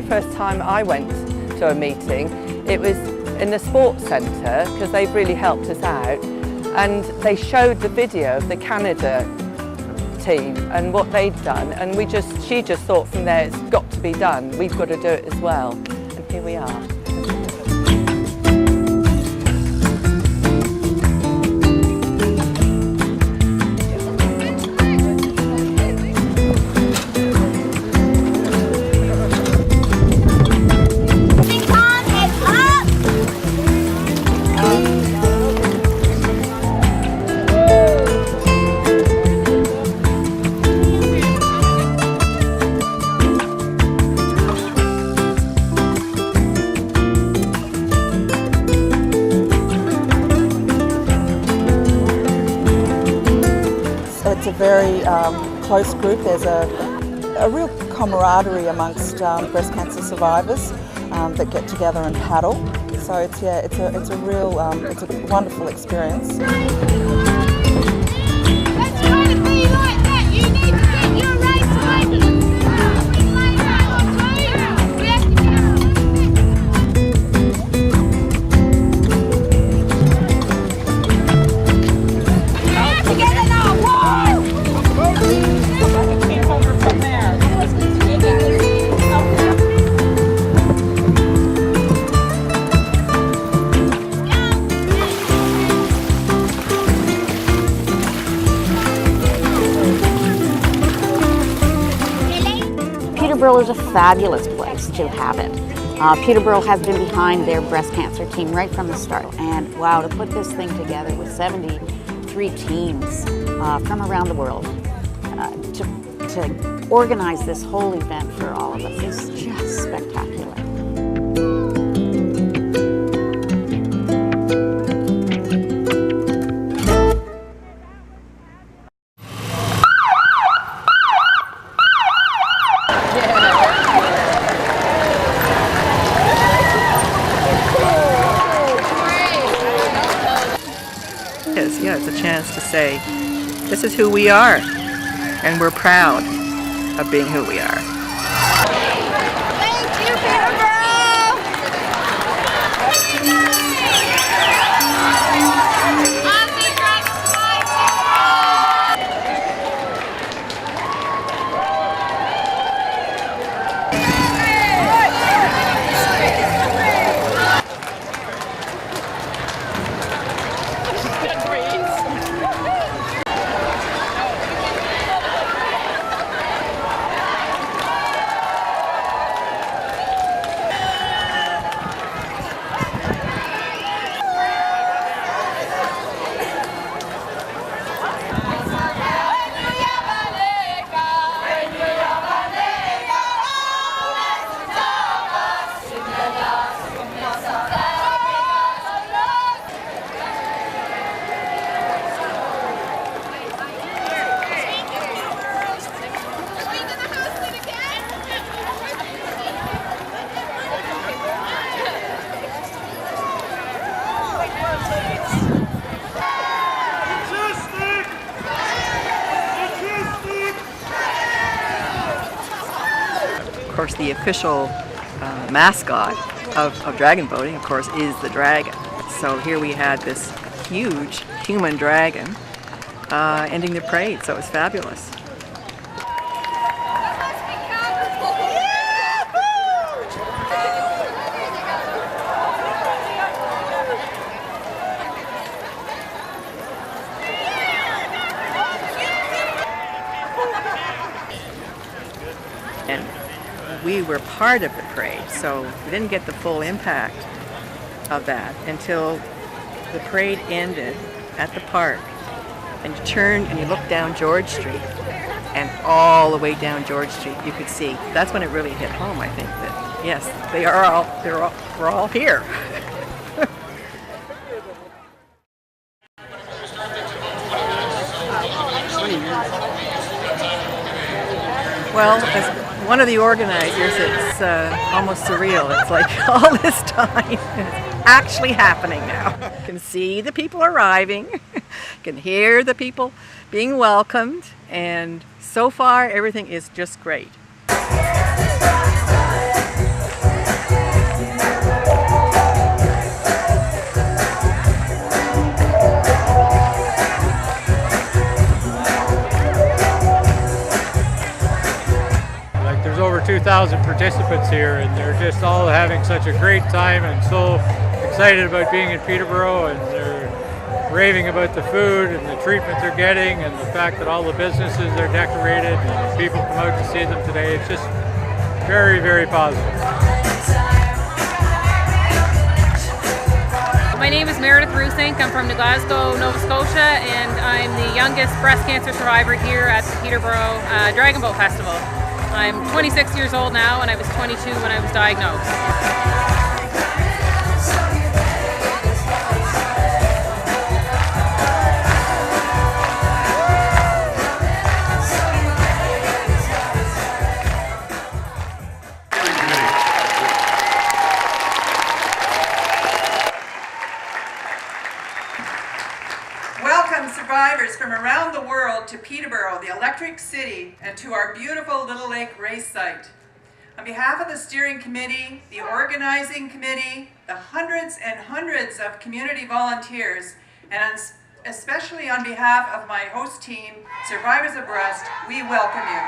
very first time I went to a meeting, it was in the sports centre, because they've really helped us out, and they showed the video of the Canada team and what they'd done, and she just thought from there, it's got to be done, we've got to do it as well, and here we are. It's a very close group. There's a real camaraderie amongst breast cancer survivors that get together and paddle. So it's a real it's a wonderful experience. Peterborough is a fabulous place to have it. Peterborough has been behind their breast cancer team right from the start. And wow, to put this thing together with 73 teams from around the world, to organize this whole event for all of us is just spectacular. Yeah, it's a chance to say, this is who we are, and we're proud of being who we are. Thank you, Peterborough! Of course, the official mascot of dragon boating, of course, is the dragon. So here we had this huge human dragon ending the parade, so it was fabulous. And we were part of the parade, so we didn't get the full impact of that until the parade ended at the park. And you turned and you looked down George Street, and all the way down George Street you could see. That's when it really hit home, I think, that yes, we're all here. Well, as one of the organizers, it's almost surreal. It's like all this time, it's actually happening now. You can see the people arriving, you can hear the people being welcomed, and so far everything is just great. 1,000 participants here, and they're just all having such a great time and so excited about being in Peterborough, and they're raving about the food and the treatment they're getting and the fact that all the businesses are decorated and people come out to see them today. It's just very, very positive. My name is Meredith Rusink. I'm from New Glasgow, Nova Scotia, and I'm the youngest breast cancer survivor here at the Peterborough Dragon Boat Festival. I'm 26 years old now, and I was 22 when I was diagnosed. Welcome survivors from around the world to Peterborough, the Electric City, and to our beautiful Little Lake race site. On behalf of the steering committee, the organizing committee, the hundreds and hundreds of community volunteers, and especially on behalf of my host team, Survivors of Breast, we welcome you.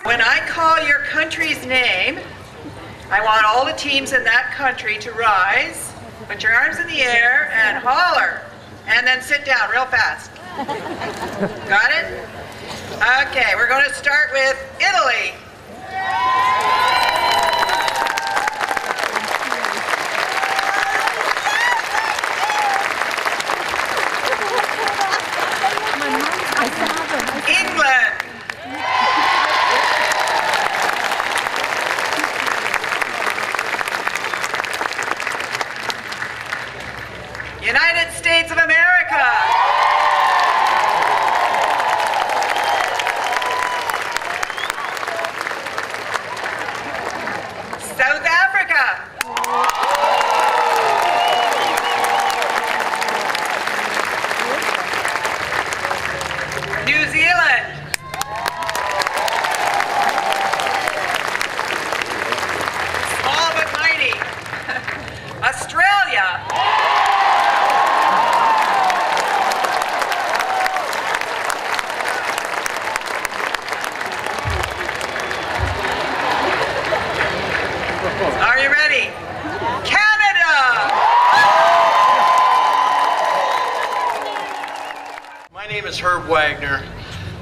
When I call your country's name, I want all the teams in that country to rise, put your arms in the air, and holler, and then sit down real fast. Got it? Okay, we're going to start with Italy. England. United States of America. South Africa. New Zealand. Small but mighty. Australia. Are you ready? Canada! My name is Herb Wagner,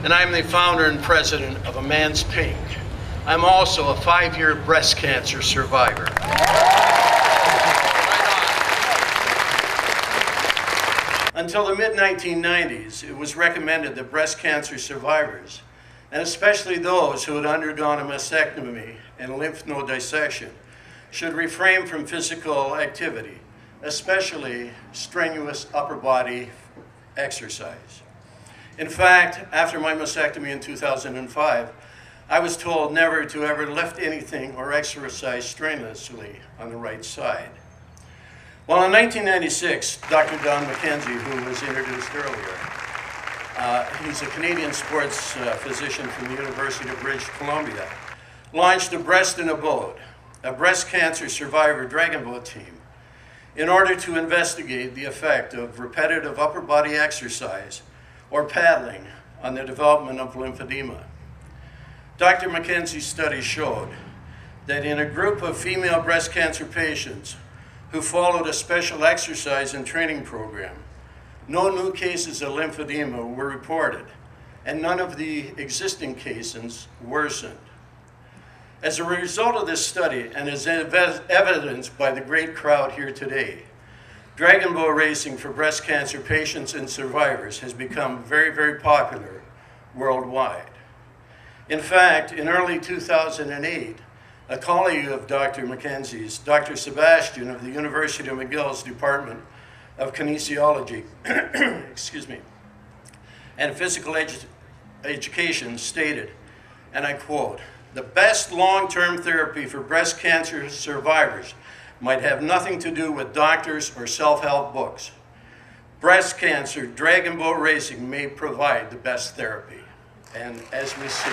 and I'm the founder and president of A Man's Pink. I'm also a 5-year breast cancer survivor. Until the mid-1990s, it was recommended that breast cancer survivors, and especially those who had undergone a mastectomy and lymph node dissection, should refrain from physical activity, especially strenuous upper body exercise. In fact, after my mastectomy in 2005, I was told never to ever lift anything or exercise strenuously on the right side. Well, in 1996, Dr. Don McKenzie, who was introduced earlier, he's a Canadian sports physician from the University of British Columbia, launched a Breast in a Boat, a breast cancer survivor dragon boat team, in order to investigate the effect of repetitive upper body exercise or paddling on the development of lymphedema. Dr. McKenzie's study showed that in a group of female breast cancer patients who followed a special exercise and training program, no new cases of lymphedema were reported, and none of the existing cases worsened. As a result of this study, and as evidenced by the great crowd here today, dragon boat racing for breast cancer patients and survivors has become very, very popular worldwide. In fact, in early 2008, a colleague of Dr. McKenzie's, Dr. Sebastian of the University of McGill's Department of Kinesiology excuse me, and Physical Education stated, and I quote, "The best long-term therapy for breast cancer survivors might have nothing to do with doctors or self-help books. Breast cancer dragon boat racing may provide the best therapy." And as we see,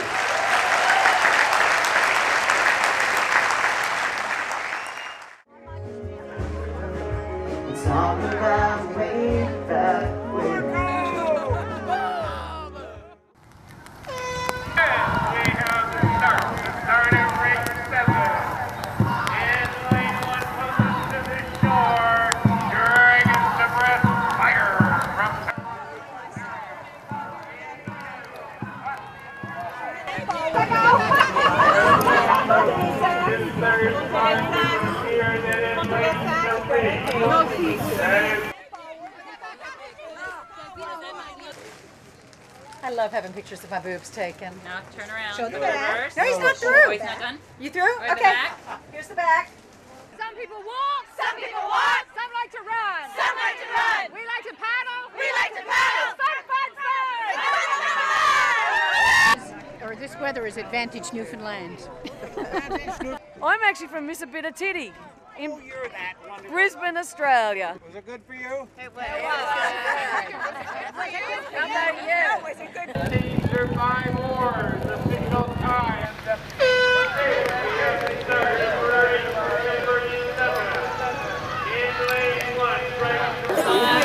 it's on the way back. I love having pictures of my boobs taken. Now turn around. Show the back. Reverse. No, he's not through. Oh, he's not done? You through? Or the Okay. back. Here's the back. Some people walk. Some people walk. Some like to run. Some like to run. We like to paddle. We like to paddle. Fun, fun, fun. Or this weather is advantage Newfoundland. I'm actually from Miss a Bit of Titty in Brisbane, Australia. Was it good for you? It was. How about you? Was it good? These are 5 oars, the signal time.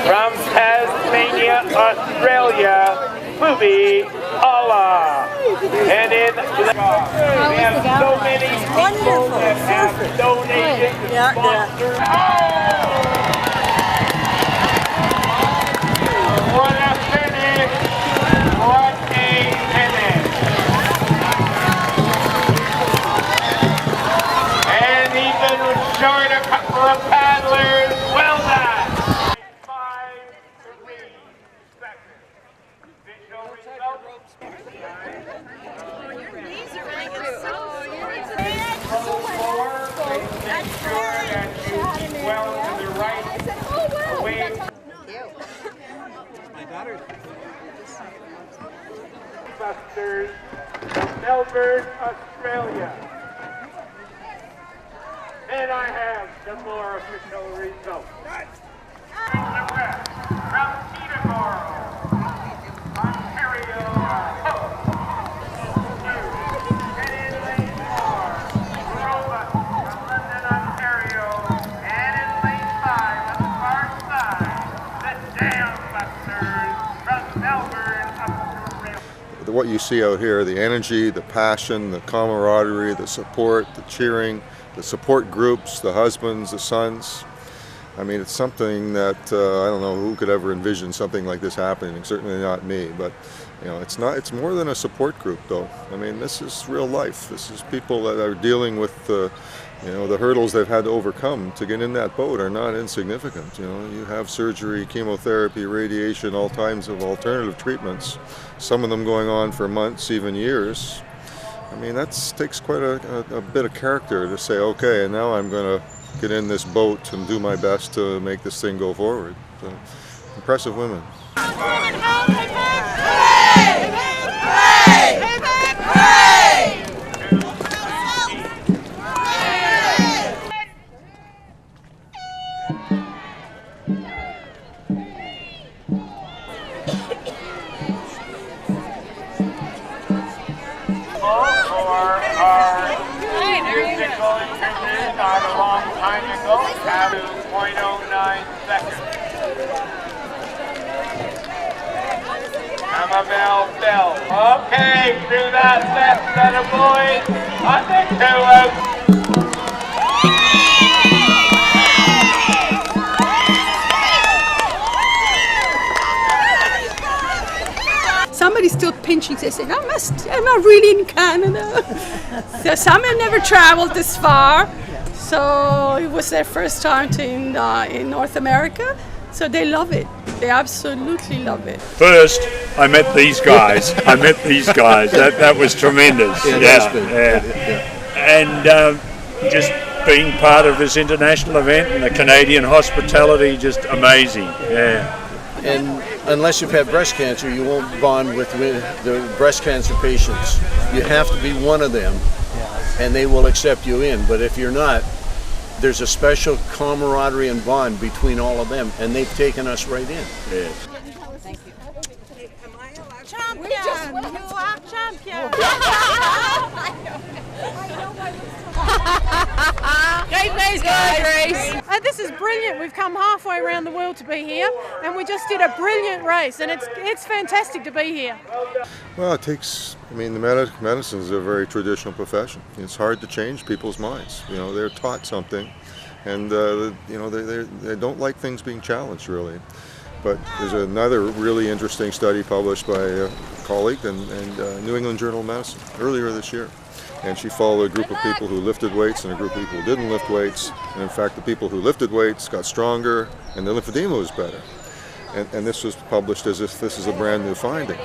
From Tasmania, Australia, movie Allah. And in we have so many people that have donated and sponsored. What a finish! What a finish! And even short a couple of paddlers. Well done! 5-3 seconds. Visual results. Make sure that you keep well to the right. Away. Busters from Melbourne, Australia. And I have some more official results. From Peterborough, Ontario. And in lane 4, Robust from London, Ontario. And in lane 5 on the far side, the Dam Busters from Melbourne, Australia. What you see out here, the energy, the passion, the camaraderie, the support, the cheering, the support groups, the husbands, the sons. I mean, it's something that I don't know who could ever envision something like this happening. Certainly not me. But you know, it's more than a support group, though. I mean, this is real life. This is people that are dealing with the hurdles they've had to overcome to get in that boat are not insignificant. You know, you have surgery, chemotherapy, radiation, all kinds of alternative treatments. Some of them going on for months, even years. I mean, that takes quite a bit of character to say, okay, and now I'm going to get in this boat and do my best to make this thing go forward. So, impressive women. Not a long time ago, have 0.09 seconds. Camabel Bell. Okay, through that left set of boys. On the 2 out. Somebody's still pinching. They say, am I really in Canada? So some have never traveled this far. So it was their first time in North America. So they love it. They absolutely love it. First, I met these guys. That was tremendous. And just being part of this international event and the Canadian hospitality, just amazing. Yeah. And unless you've had breast cancer, you won't bond with the breast cancer patients. You have to be one of them, and they will accept you in. But if you're not, there's a special camaraderie and bond between all of them, and they've taken us right in. Yeah. Thank you. Champion! You are champion! Great place, guys. This is brilliant. We've come halfway around the world to be here, and we just did a brilliant race, and it's fantastic to be here. Well, the medicine is a very traditional profession. It's hard to change people's minds. You know, they're taught something, and they don't like things being challenged, really. But there's another really interesting study published by a colleague in New England Journal of Medicine earlier this year. And she followed a group of people who lifted weights and a group of people who didn't lift weights. And in fact, the people who lifted weights got stronger and their lymphedema was better. And this was published as if this is a brand new finding.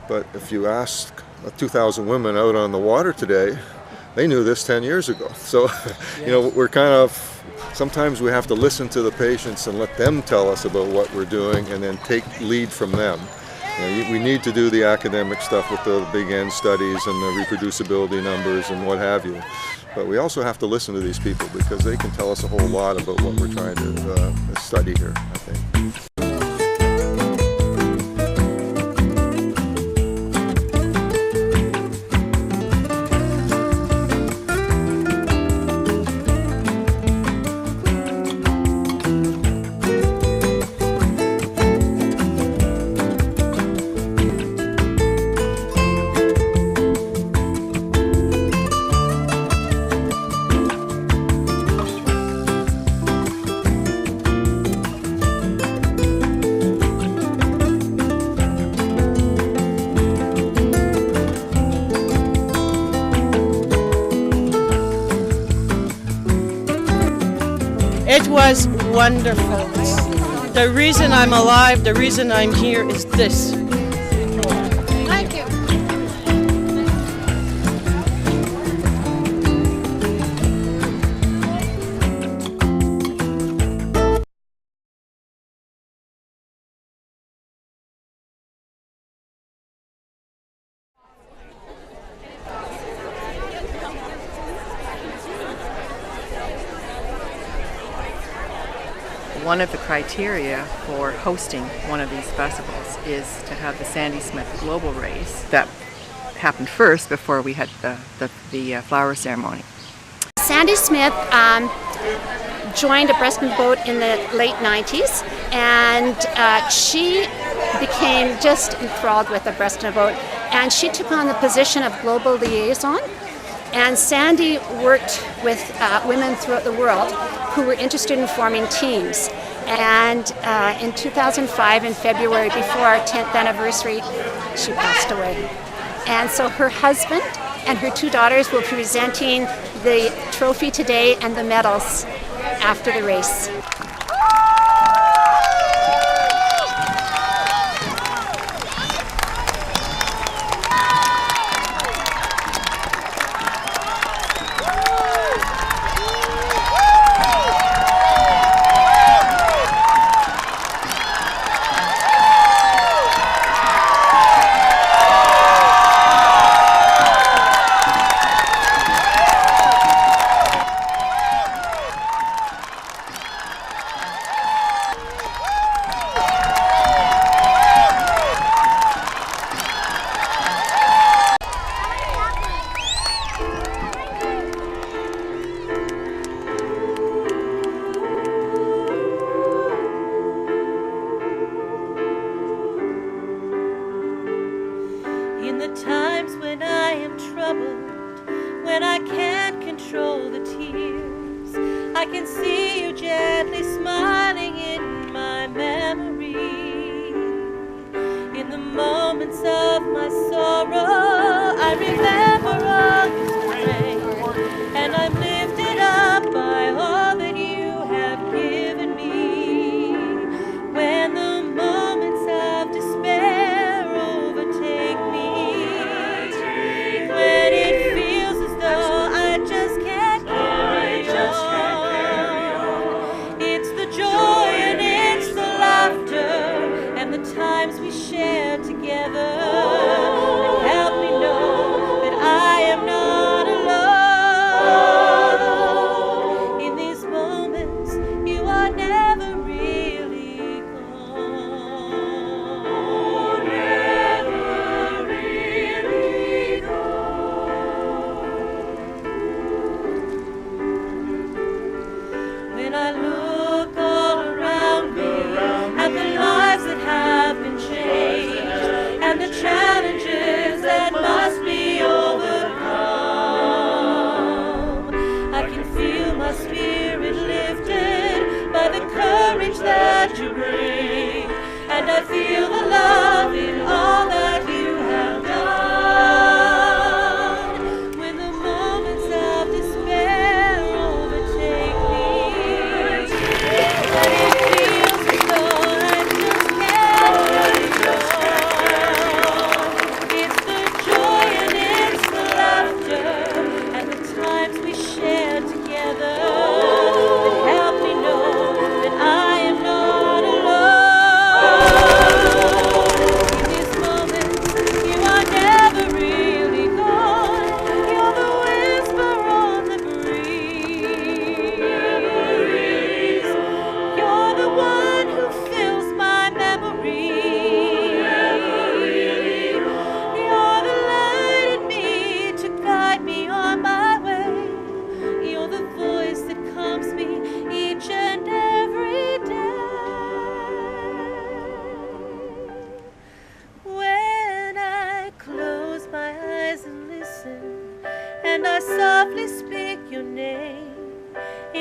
But if you ask 2,000 women out on the water today, they knew this 10 years ago. So, you know, we're kind of, sometimes we have to listen to the patients and let them tell us about what we're doing and then take lead from them. You know, we need to do the academic stuff with the big N studies and the reproducibility numbers and what have you. But we also have to listen to these people because they can tell us a whole lot about what we're trying to study here, I think. It was wonderful. The reason I'm alive, the reason I'm here is this. Thank you. One of the criteria for hosting one of these festivals is to have the Sandy Smith Global Race. That happened first before we had the flower ceremony. Sandy Smith joined a breast cancer boat in the late 90s, and she became just enthralled with the breast cancer boat, and she took on the position of global liaison. And Sandy worked with women throughout the world who were interested in forming teams. And in 2005, in February, before our 10th anniversary, she passed away. And so her husband and her 2 daughters will be presenting the trophy today and the medals after the race. In the times when I am troubled, when I can't control the tears, I can see you gently smiling in my memory. In the moments of my sorrow, I remember all your strength, and I'm lifted up by all that you have given me. When the moments of despair overtake me, when it feels as though I just can't carry on, it's the joy and it's the laughter and the times we share together that help me know that I am not alone. In these moments, you are never really gone. Never really gone. When I look all around me at the lives that have been changed and the challenges that must be overcome, I can feel my spirit lifted by the courage that you bring, and I feel the love in all that you have done. When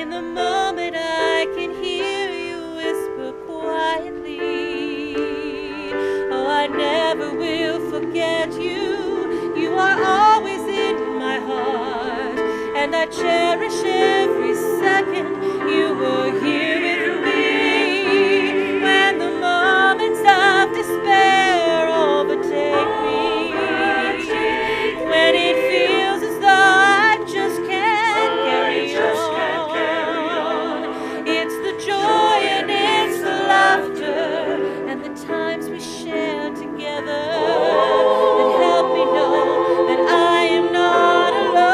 In the moment I can hear you whisper quietly, oh, I never will forget you. You are always in my heart, and I cherish every second you were here with me. When the moments of despair overtake me, when it feels as though I just can't carry on, it's the joy and it's the laughter and the times we share together that help me know that I am not alone.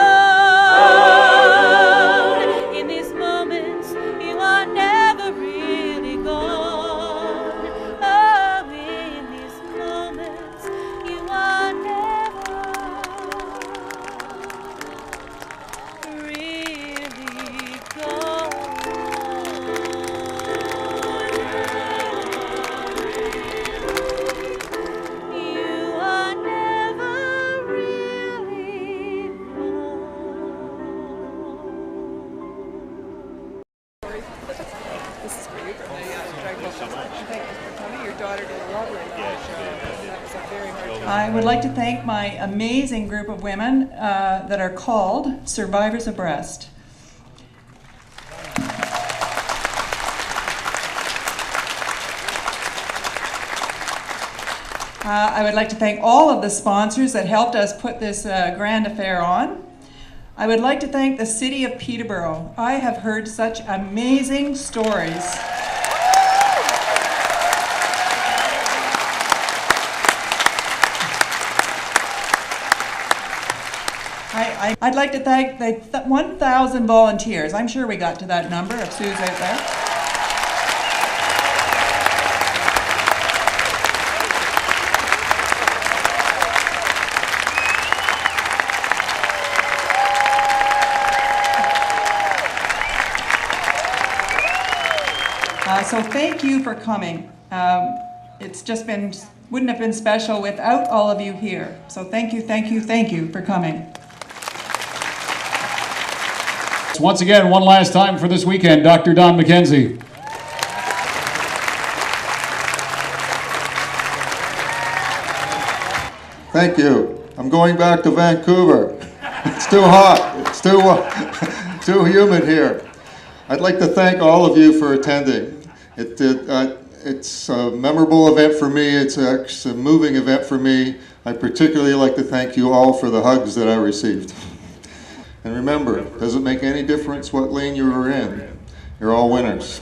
In these moments, you are never really gone. Oh, in these moments, you are never really gone. You are never really This is for you, Thank you for coming. Your daughter did a lovely show. That was a very hard time. I would like to thank my amazing group of women that are called Survivors of Breast. I would like to thank all of the sponsors that helped us put this grand affair on. I would like to thank the City of Peterborough. I have heard such amazing stories. I'd like to thank the 1,000 volunteers. I'm sure we got to that number of Sue's out there. So thank you for coming. It's just wouldn't have been special without all of you here. So thank you for coming. Once again, one last time for this weekend, Dr. Don McKenzie. Thank you. I'm going back to Vancouver. It's too hot. It's too humid here. I'd like to thank all of you for attending. It's a memorable event for me. It's a moving event for me. I particularly like to thank you all for the hugs that I received. And remember, it doesn't make any difference what lane you were in. You're all winners.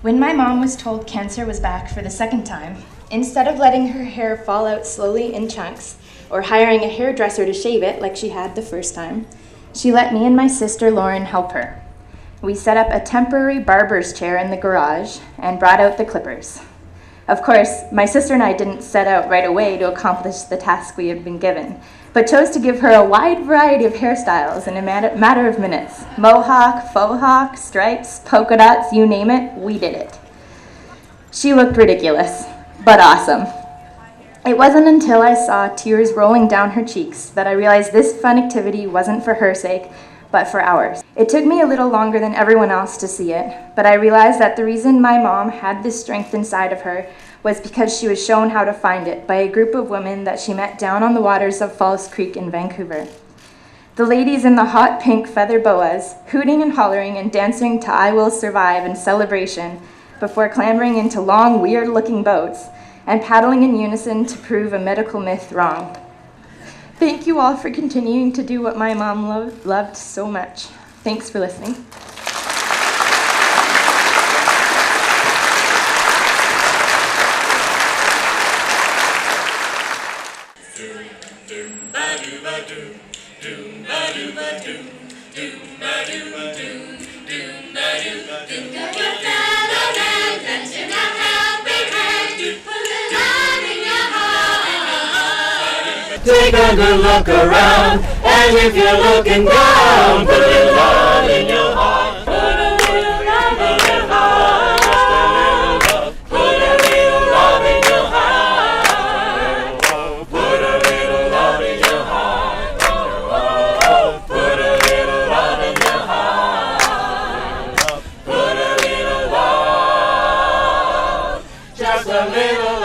When my mom was told cancer was back for the second time, instead of letting her hair fall out slowly in chunks or hiring a hairdresser to shave it like she had the first time, she let me and my sister Lauren help her. We set up a temporary barber's chair in the garage and brought out the clippers. Of course, my sister and I didn't set out right away to accomplish the task we had been given, but chose to give her a wide variety of hairstyles in a matter of minutes. Mohawk, faux hawk, stripes, polka dots, you name it, we did it. She looked ridiculous, but awesome. It wasn't until I saw tears rolling down her cheeks that I realized this fun activity wasn't for her sake, but for ours. It took me a little longer than everyone else to see it, but I realized that the reason my mom had this strength inside of her was because she was shown how to find it by a group of women that she met down on the waters of Falls Creek in Vancouver. The ladies in the hot pink feather boas, hooting and hollering and dancing to I Will Survive in celebration before clambering into long, weird-looking boats and paddling in unison to prove a medical myth wrong. Thank you all for continuing to do what my mom loved so much. Thanks for listening. Take a good look around, and if you're looking down, put a little love in your heart. Put a little love in your heart. Put a little love in your heart. a little